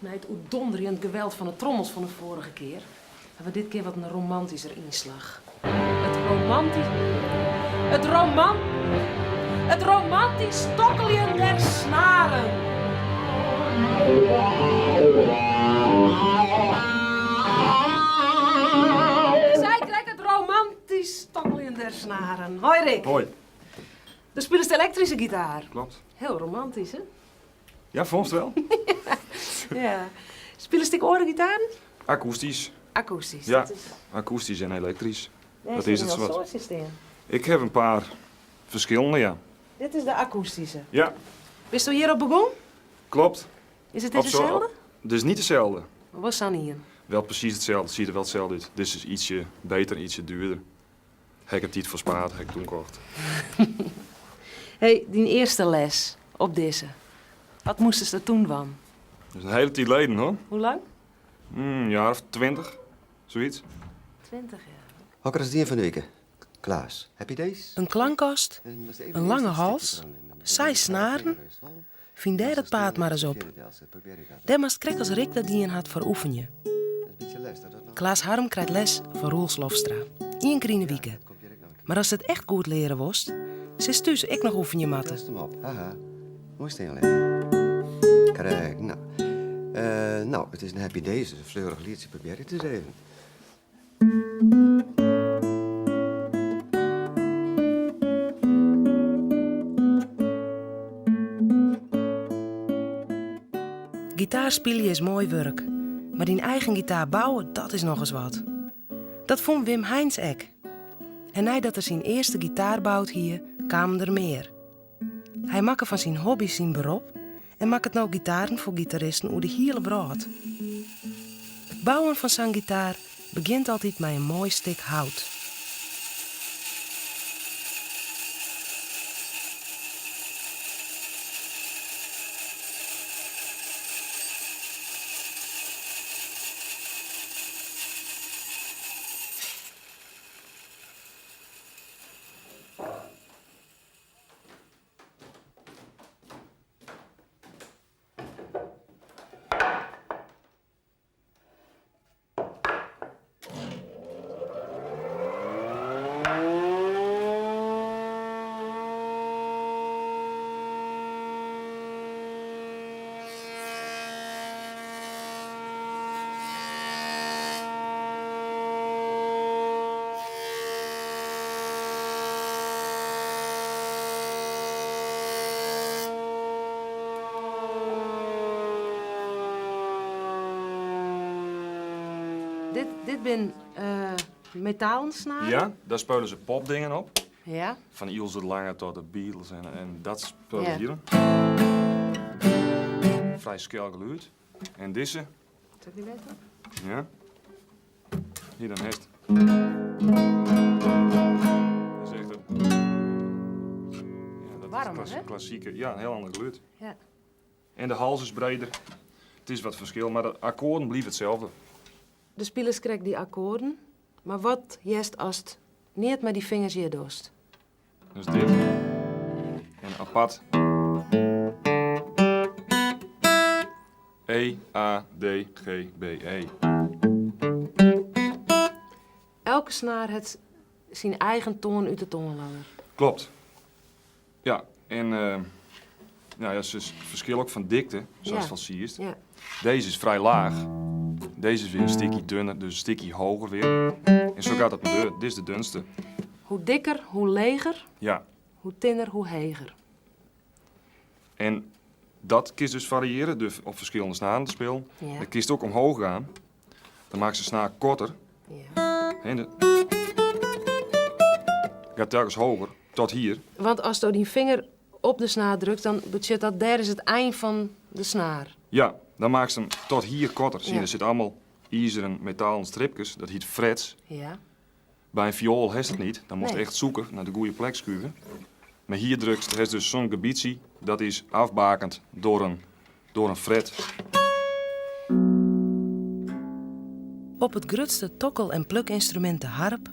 Na het oedonderend geweld van de trommels van de vorige keer hebben we dit keer wat een romantischer inslag. Het romantisch stokkeljen der snaren. Zij krijgt het romantisch stokkeljen der snaren. Hoi Rick. Hoi. De speelt de elektrische gitaar. Klopt. Heel romantisch, hè? Ja, vond je het wel? Ja. Spelen stik oorgitaren? Akoestisch. Akoestisch. Ja, Dat is... akoestisch en elektrisch. Nee, dat is het wel zowat. soortjes in. Ik heb een paar verschillende, ja. Dit is de akoestische. Ja, Bist u hierop begonnen? klopt. Is het dit hetzelfde? Dus niet hetzelfde. Wat was dan hier? Wel precies hetzelfde. Het ziet er wel hetzelfde uit. Dit is ietsje beter, ietsje duurder. Heb ik het niet voor spaard, heb ik toen gekocht. Hey, die eerste les op deze. Wat moesten ze er toen van? Dat is een hele tijd geleden, hoor. Hoe lang? Een jaar of 20, zoiets. 20 jaar. Hokker is die van de week? Klaas, heb je deze? Een klankkast, een lange hals, saai snaren. Vind jij dat paard maar eens op. Daar moest krek als Rick dat dien had voor oefenen. Klaas Harm krijgt les van Roel Slofstra. 1 keer in de week. Maar als het echt goed leren was, zit thuis ik nog oefenen matten. Rust hem op, haha. Mooi steen Krijg, nou. Nou, het is een happy days, dus een fleurig liedje. Probeer het eens even. Gitaar spelen is mooi werk, maar die eigen gitaar bouwen, dat is nog eens wat. Dat vond Wim Heins ek. En nadat er zijn eerste gitaar bouwt hier, kwamen er meer. Hij maakte van zijn hobby zijn beroep en maakt het nou gitaren voor gitaristen over de hele wereld. Het bouwen van zijn gitaar begint altijd met een mooi stuk hout. Dit ben metalen snaren. Ja, daar spelen ze popdingen op. Ja. Van Ilse de Lange tot de Beatles en dat spelen Ja. hier. Vrij schel geluid. En deze, Zal ik die weten? ja. Hier dan heeft. Dat is echt een... Ja, dat Warmer, is hè? klassieke, ja, een heel ander geluid. Ja. En de hals is breder. Het is wat verschil, maar de akkoorden blijven hetzelfde. De spelers krijgen die akkoorden, maar wat jest als het niet met die vingers hier doest? Dus dit. En apart. E, A, D, G, B, E. Elke snaar heeft zijn eigen toon uit de toonladder. Klopt. Ja, en ja, ze verschillen ook van dikte, zoals Ja. van siest. Ja. Deze is vrij laag. Deze is weer een stukje dunner, dus een stukje hoger weer. En zo gaat het met de. Dit is de dunste. Hoe dikker, hoe leger, Ja. hoe tinner, hoe heger. En dat kiest dus variëren, dus op verschillende snaren te spelen. Ja. Dan kiest ook omhoog gaan. Dan maakt ze snaar korter. Ja. En de... gaat telkens hoger, tot hier. Want als je die vinger op de snaar drukt, dan betekent dat daar is het eind van de snaar. Ja, dan maakt ze hem tot hier korter. Zie je, Ja. er zitten allemaal ijzeren metalen stripjes. Dat heet frets. Ja. Bij een viool heeft het niet. Dan moest je Nee. echt zoeken naar de goede plek schuiven. Maar hier drukt het dus zo'n gebiedje. Dat is afbakend door een fret. Op het grootste tokkel- en plukinstrument de harp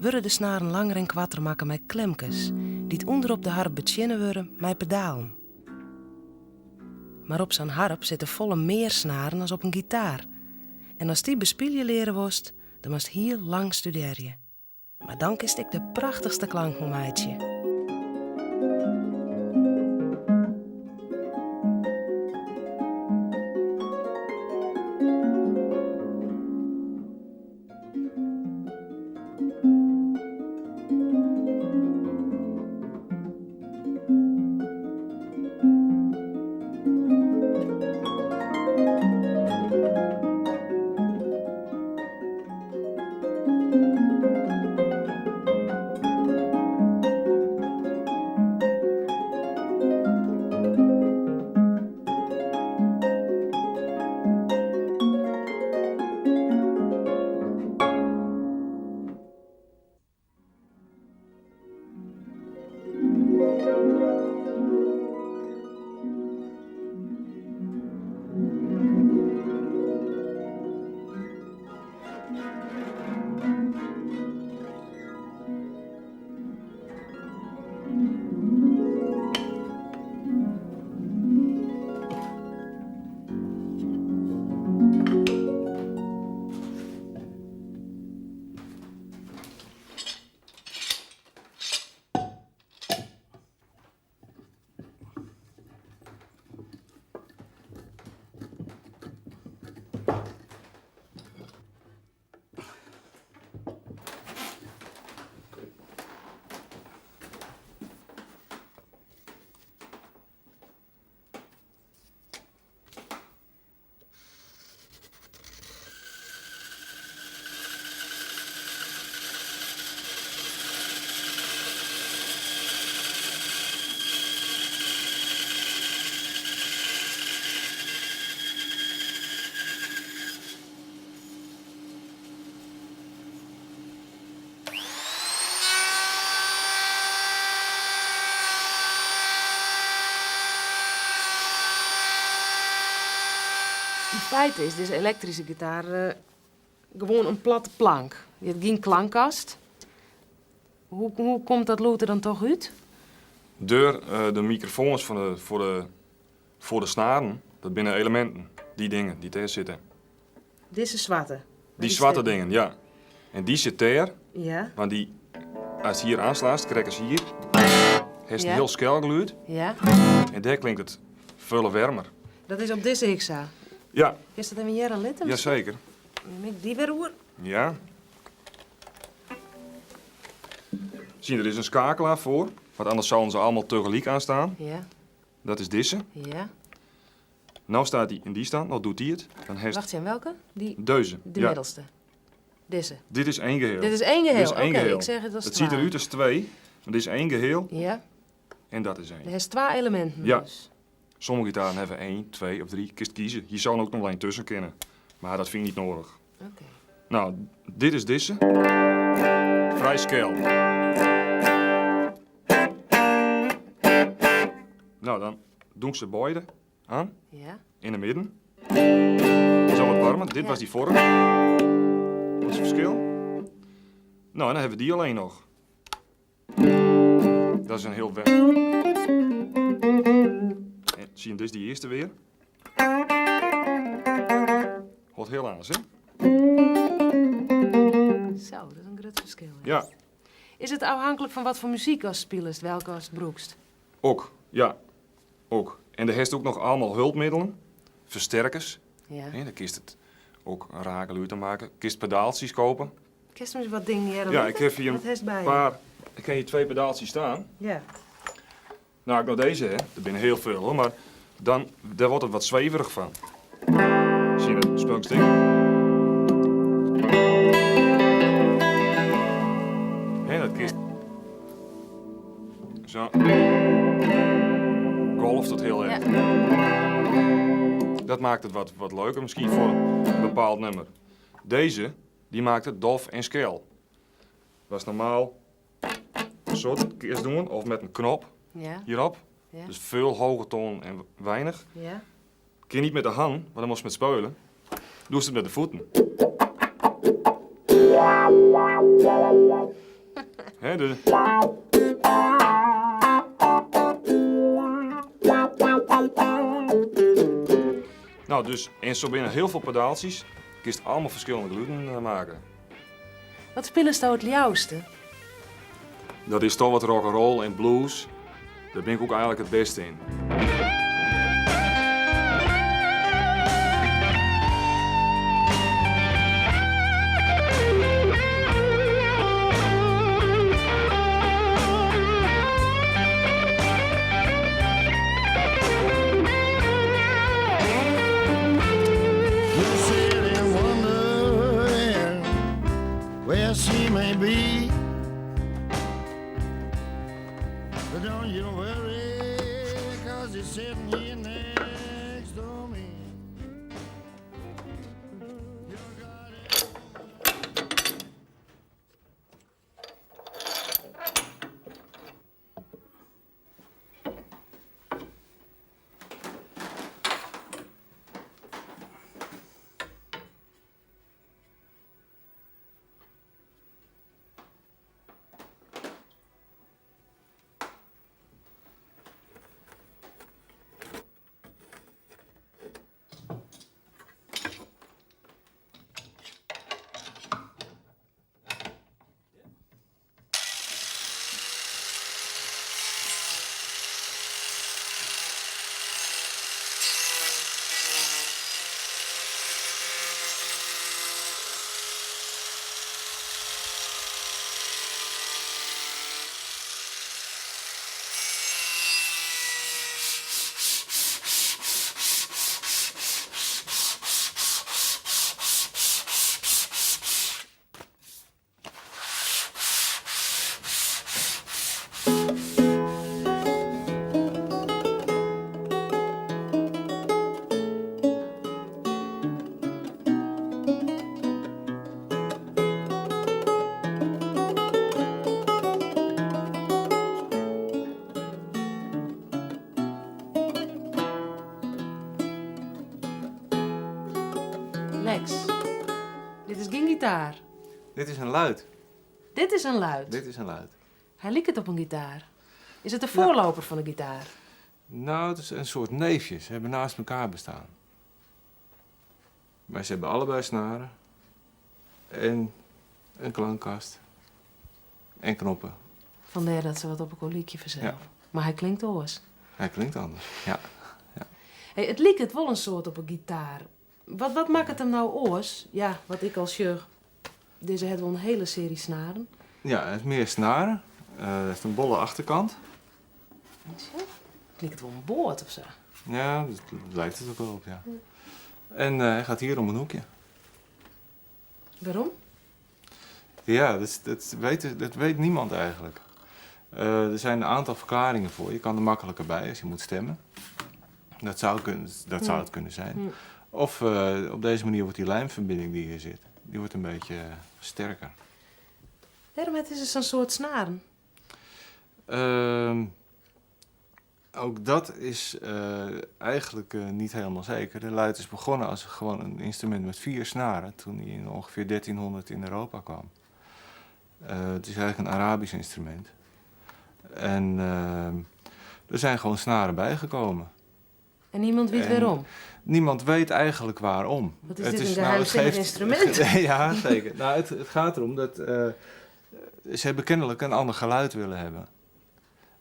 worden de snaren langer en kwatter maken met klemkes, die het onderop de harp betjinnen worden met pedalen. Maar op zijn harp zitten volle meer snaren als op een gitaar. En als die bespelen leren worst, dan moest heel lang studeren. Maar dan kist ik de prachtigste klank van meidje. In feite is deze elektrische gitaar gewoon een platte plank. Je hebt geen klankkast. Hoe komt dat lood er dan toch uit? Door de microfoons voor de snaren, dat binnen elementen. Die dingen die daar zitten. Deze zwarte. Die zwarte dingen, ja. En die zit daar, Ja, want die, als je hier aanslaat, krijg je hier. Heeft Ja. een heel schel geluid. ja. En daar klinkt het veel warmer. Dat is op deze hixa. Ja, Is dat even jaren litten? jazeker. Neem ik die weer hoor? Ja. Zie je, er is een schakelaar voor. Want anders zouden ze allemaal tegelijk aanstaan. Ja, Dat is deze. ja. Nou staat hij in die stand, nou doet hij het. Dan heeft Wacht, zijn welke? Die, deze. de Ja. middelste. Deze. Dit is één geheel. Dit is één geheel. Dit is één Oké, geheel. ik zeg het als Het twee. ziet eruit als twee, maar dit is één geheel Ja, en dat is één. er heeft twee elementen Ja. dus. Sommige gitaren hebben 1, 2 of 3. Kist kiezen. Hier zou ook nog alleen tussen kunnen. Maar dat vind ik niet nodig. Oké. Nou, dit is deze. Vrij scale. Nou, dan doen ze beide aan. Ja, In het midden. Zo wat warmer. Dit Ja. was die vorige. Dat is het verschil. Nou, en dan hebben we die alleen nog. Dat is een heel weg. En zie je dus die eerste weer? Hoort heel aan, hè? zo, dat is een groot verschil. hè. Ja, Is het afhankelijk van wat voor muziek als spelest, welke als het broekst? ook. Ja, ook. En er heeft ook nog allemaal hulpmiddelen. Versterkers. Ja. Hè, dan kist het ook een rakeluur te maken. Kist pedaaltjes kopen. Kist me eens wat dingen hier Ja, ik heb hier Wat heeft een bij je? paar... Ik heb hier 2 pedaaltjes staan. Ja. Nou, ik nou deze, hè. Er zijn heel veel, hoor. Maar dan, daar wordt het wat zweverig van. Zie je dat spookstuk? Hé, dat kist. Zo. Golft het heel erg. Dat maakt het wat leuker, misschien voor een bepaald nummer. Deze, die maakt het dof en schel. Dat is normaal zo eerst doen, of met een knop Ja. hierop. Ja. Dus veel hoge toon en weinig. Ja. Kun je niet met de hand, maar dan moest je met speulen. Doe ze het met de voeten. Hè, dus... Nou, dus en zo binnen heel veel pedaaltjes. Kun je allemaal verschillende geluiden maken. Wat spelen ze nou het ljouwste? Dat is toch wat rock'n'roll en blues. Daar ben ik ook eigenlijk het beste in. You sit and wonder where she may be. But don't you worry, 'cause you're sitting here next to me. You got it. Lex, dit is geen gitaar. Dit is een luid. Dit is een luid. Dit is een luid. Hij lijkt het op een gitaar. Is het de voorloper van een gitaar? Nou, het is een soort neefje. Ze hebben naast elkaar bestaan. Maar ze hebben allebei snaren. En een klankkast. En knoppen. Vandaar dat ze wat op een koliekje verzellen. Ja. Maar hij klinkt oors. Hij klinkt anders. Ja. Hey, het lijkt het wel een soort op een gitaar. Wat maakt het hem nou oors? Ja, wat ik als je... Deze heeft wel een hele serie snaren. Ja, het is meer snaren. Het heeft een bolle achterkant. Het lijkt wel een boord of zo. Ja, dat lijkt het ook wel op, ja. En hij gaat hier om een hoekje. Waarom? Ja, dat weet niemand eigenlijk. Er zijn een aantal verklaringen voor. Je kan er makkelijker bij als je moet stemmen. Dat zou het kunnen zijn. Of op deze manier wordt die lijmverbinding die hier zit, die wordt een beetje sterker. Waarom het is dus een soort snaren? Ook dat is eigenlijk niet helemaal zeker. De luid is begonnen als gewoon een instrument met 4 snaren toen hij in ongeveer 1300 in Europa kwam. Het is eigenlijk een Arabisch instrument. En er zijn gewoon snaren bijgekomen. En niemand weet waarom. Niemand weet eigenlijk waarom. Wat is dit, een geheimzinnig instrument? Ja, zeker. Nou, het gaat erom dat ze hebben kennelijk een ander geluid willen hebben.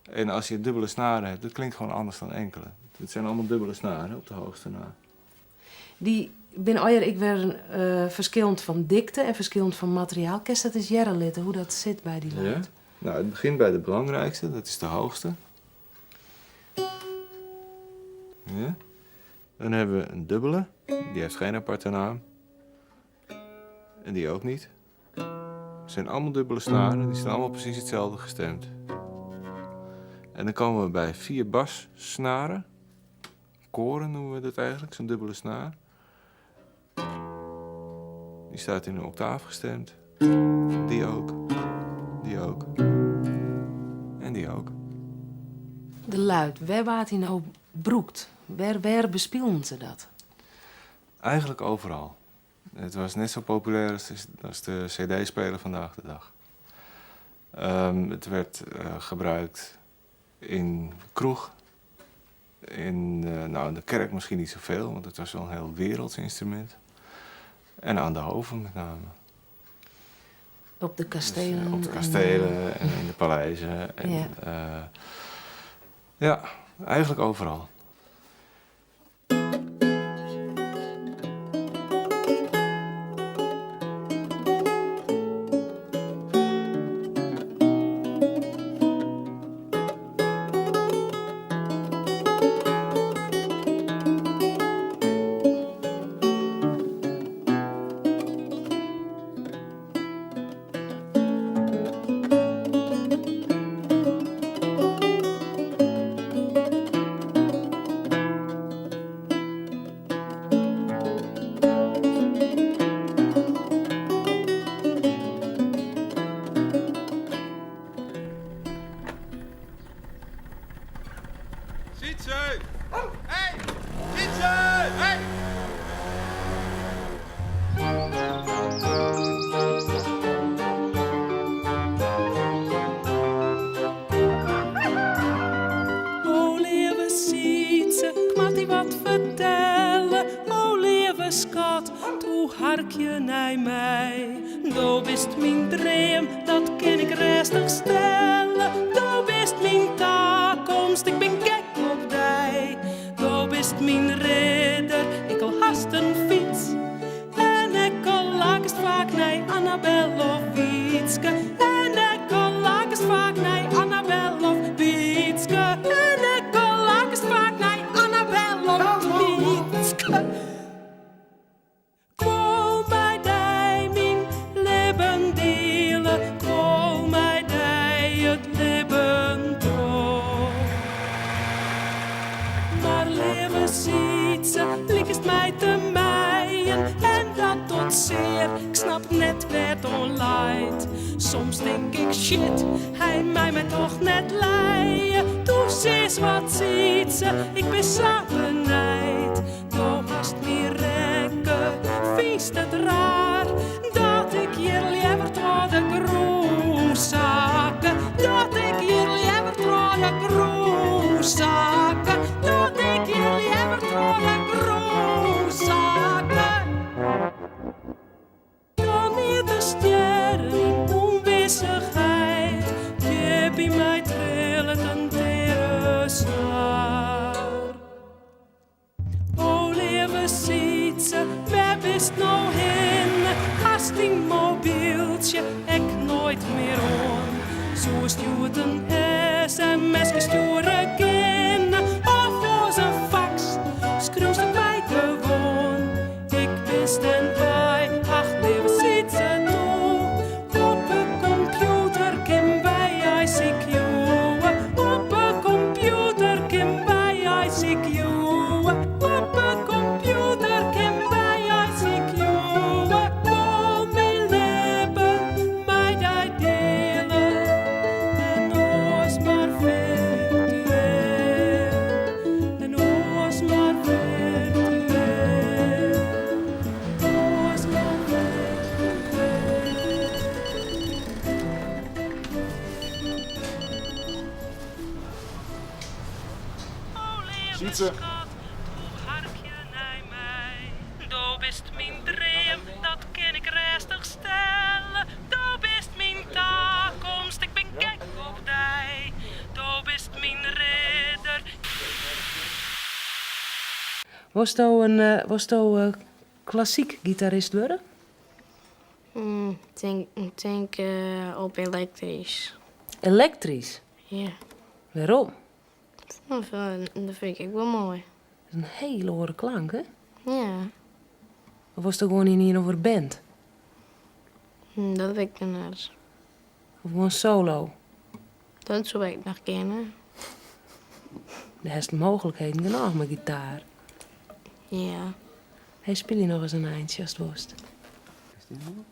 En als je dubbele snaren hebt, dat klinkt gewoon anders dan enkele. Het zijn allemaal dubbele snaren op de hoogste na. Die binnen Oyer, ik werd verschillend van dikte en verschillend van materiaal. Kerst dat is jerrelitten, hoe dat zit bij die luid. Ja? Nou, het begint bij de belangrijkste, dat is de hoogste. Ja. Dan hebben we een dubbele, die heeft geen aparte naam. En die ook niet. Het zijn allemaal dubbele snaren, die zijn allemaal precies hetzelfde gestemd. En dan komen we bij 4 bassnaren. Koren noemen we dat eigenlijk, zo'n dubbele snaar. Die staat in een octaaf gestemd. Die ook. Die ook. En die ook. De luid, waar waart hij nou broekt? Waar bespielen ze dat? Eigenlijk overal. Het was net zo populair als de cd-speler vandaag de dag. Het werd gebruikt in kroeg, in de kerk misschien niet zoveel, want het was wel een heel werelds instrument. En aan de hoven met name. Op de kastelen. Dus, op de kastelen en in de paleizen. En, ja, eigenlijk overal. harkje naar mij. Do bist mijn droom, dat kan ik restig stellen. Do bist mijn toekomst, ik ben gek op die. Do bist mijn ridder, ik wil haast een fiets. En ik al lakest vaak naar Annabel of Wietske. En ik al lakest vaak naar Annabel of Wietske. En ik al lakest vaak naar Annabel of Wietske. Mij te mijen en dat tot zeer. Ik snap net werd online. Soms denk ik shit, hij mij toch net leien. Doe eens wat ziet ze, ik ben zo benijd. Doe hast meer rekken, vies het raar. Dat ik hier liever door de groenzaken. Dat ik hier liever door de groenzaken. Dat ik hier liever door de zaken. Dan hier de sterren, onwissigheid. Je bij mij trillen een tere zwaar. O lieve ziet ze, waar bist nou heen? Hast die mobieltje, ik nooit meer on. Zo stuurt een sms gestuurd in. Of ons een fax, schreeuwt ze mij gewoon. Ik wist en bij, ach lieve ziet ze toe. Op een computer kim bij ICQ. Op een computer kim bij ICQ. Op een computer kim bij ICQ. Oh, mijn lippen, mij die delen. En ons maar virtueel. En ons maar virtueel. Ons maar virtueel. Ziet ze? Do bist mijn droom, dat kan ik restig stellen. Do bist mijn toekomst, ik ben gek op die. Do bist mijn ridder. Was jou klassiek gitarist worden? Ik denk op elektrisch. Elektrisch? Ja, Waarom? dat vind ik wel mooi. Dat is een hele hoge klank, hè? Ja, Of was het gewoon niet over band? dat weet ik net. Of gewoon solo? Dat zou ik nog kennen. Er is mogelijkheden genoeg met gitaar. Ja. Hij speelt nog eens een eindje als het was. Is dit nog?